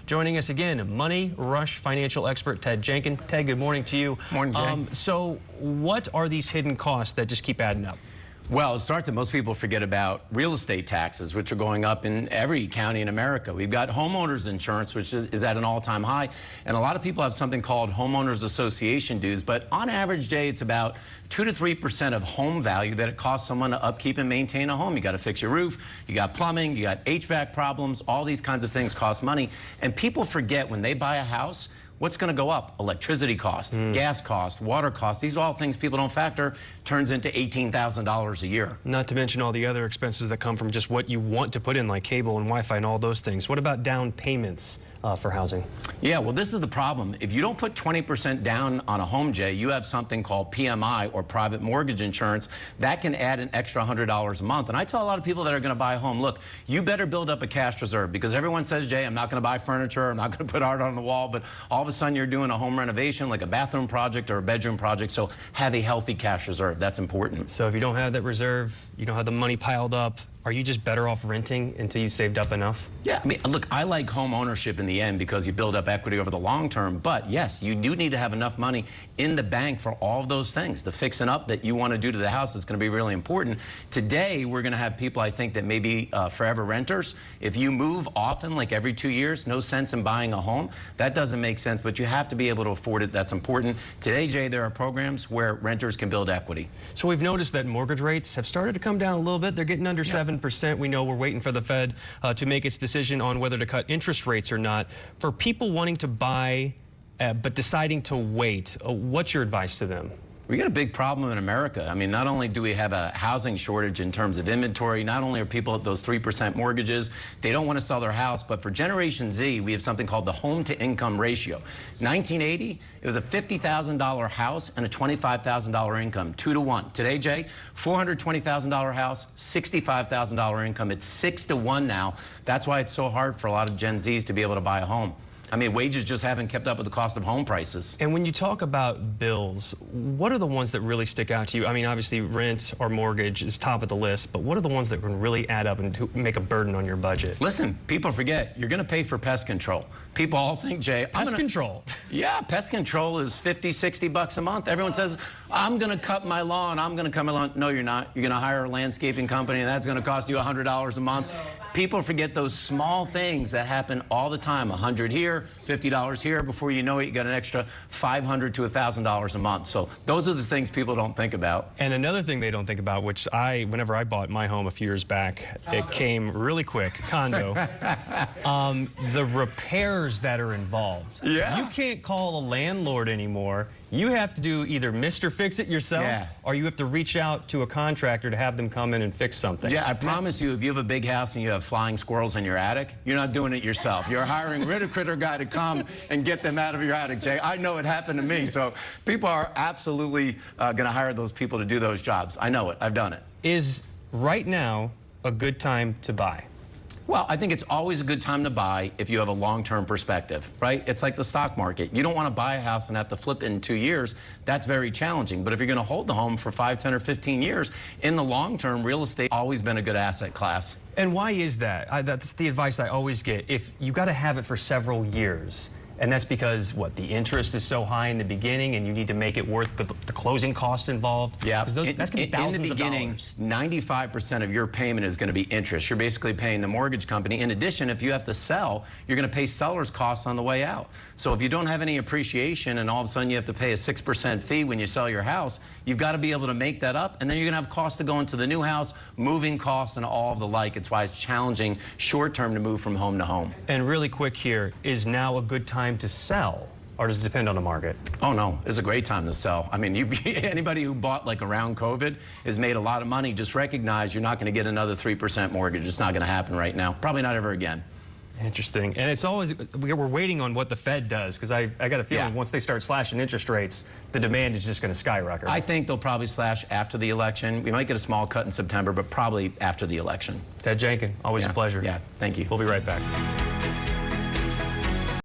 Joining us again, Money Rush financial expert Ted Jenkin. Ted, good morning to you. Morning, Jay. So what are these hidden costs that just keep adding up? Well, it starts that most people forget about real estate taxes, which are going up in every county in America. We've got homeowners insurance, which is at an all-time high. And a lot of people have something called homeowners association dues. But on average, Jay, it's about 2 to 3% of home value that it costs someone to upkeep and maintain a home. You got to fix your roof, you got plumbing, you got HVAC problems, all these kinds of things cost money. And people forget when they buy a house, what's going to go up? Electricity cost, gas cost, water cost. These are all things people don't factor. Turns into $18,000 a year. Not to mention all the other expenses that come from just what you want to put in, like cable and Wi-Fi and all those things. What about down payments for housing? Yeah, well, this is the problem. If you don't put 20% down on a home, Jay, you have something called PMI, or private mortgage insurance. That can add an extra $100 a month. And I tell a lot of people that are going to buy a home, look, you better build up a cash reserve, because everyone says, Jay, I'm not going to buy furniture, I'm not going to put art on the wall, but all of a sudden you're doing a home renovation, like a bathroom project or a bedroom project, so have a healthy cash reserve. That's important. So if you don't have that reserve, you don't have the money piled up, are you just better off renting until you saved up enough? Yeah, I mean, look, I like home ownership in the end because you build up equity over the long term. But yes, you do need to have enough money in the bank for all of those things. The fixing up that you want to do to the house is going to be really important. Today, we're going to have people, I think, that may be forever renters. If you move often, like every 2 years, no sense in buying a home. That doesn't make sense, but you have to be able to afford it. That's important. Today, Jay, there are programs where renters can build equity. So we've noticed that mortgage rates have started to come down a little bit. They're getting under 7%. We know we're waiting for the Fed to make its decision on whether to cut interest rates or not. For people wanting to buy but deciding to wait, what's your advice to them? We got a big problem in America. I mean, not only do we have a housing shortage in terms of inventory, not only are people at those 3% mortgages, they don't want to sell their house, but for Generation Z, we have something called the home-to-income ratio. 1980, it was a $50,000 house and a $25,000 income, 2 to 1. Today, Jay, $420,000 house, $65,000 income. It's 6 to 1 now. That's why it's so hard for a lot of Gen Zs to be able to buy a home. I mean, wages just haven't kept up with the cost of home prices. And when you talk about bills, what are the ones that really stick out to you? I mean, obviously, rent or mortgage is top of the list, but what are the ones that can really add up and make a burden on your budget? Listen, people forget, you're going to pay for pest control. People all think, Jay, pest control? Yeah, pest control is 50, 60 bucks a month. Everyone says, I'm going to cut my lawn, I'm going to cut my lawn. No, you're not. You're going to hire a landscaping company, and that's going to cost you $100 a month. People forget those small things that happen all the time. $100 here, $50 here. Before you know it, you got an extra $500 to $1,000 a month. So those are the things people don't think about. And another thing they don't think about, which whenever I bought my home a few years back, it came really quick, condo. The repairs that are involved. Yeah. You can't call a landlord anymore. You have to do either Mr. Fix It yourself, or you have to reach out to a contractor to have them come in and fix something. Yeah, I promise you, if you have a big house and you have flying squirrels in your attic, you're not doing it yourself. You're hiring a critter guy to come and get them out of your attic, Jay. I know it happened to me, so people are absolutely going to hire those people to do those jobs. I know it. I've done it. Is right now a good time to buy? Well, I think it's always a good time to buy if you have a long-term perspective, right? It's like the stock market. You don't want to buy a house and have to flip it in 2 years. That's very challenging. But if you're going to hold the home for 5, 10, or 15 years, in the long term, real estate has always been a good asset class. And why is that? That's the advice I always get. If you got to have it for several years, and that's because, what, the interest is so high in the beginning and you need to make it worth the closing cost involved? Yeah, that's going to be thousands of dollars. In the beginning, 95% of your payment is going to be interest. You're basically paying the mortgage company. In addition, if you have to sell, you're going to pay seller's costs on the way out. So if you don't have any appreciation and all of a sudden you have to pay a 6% fee when you sell your house, you've got to be able to make that up. And then you're going to have costs to go into the new house, moving costs, and all of the like. It's why it's challenging short-term to move from home to home. And really quick here, is now a good time to sell, or does it depend on the market? Oh no, it's a great time to sell. I mean, anybody who bought like around COVID has made a lot of money. Just recognize you're not going to get another 3% mortgage. It's not going to happen right now. Probably not ever again. Interesting. And it's always, we're waiting on what the Fed does, because I got a feeling once they start slashing interest rates, the demand is just going to skyrocket. I think they'll probably slash after the election. We might get a small cut in September, but probably after the election. Ted Jenkin, always a pleasure. Yeah, thank you. We'll be right back.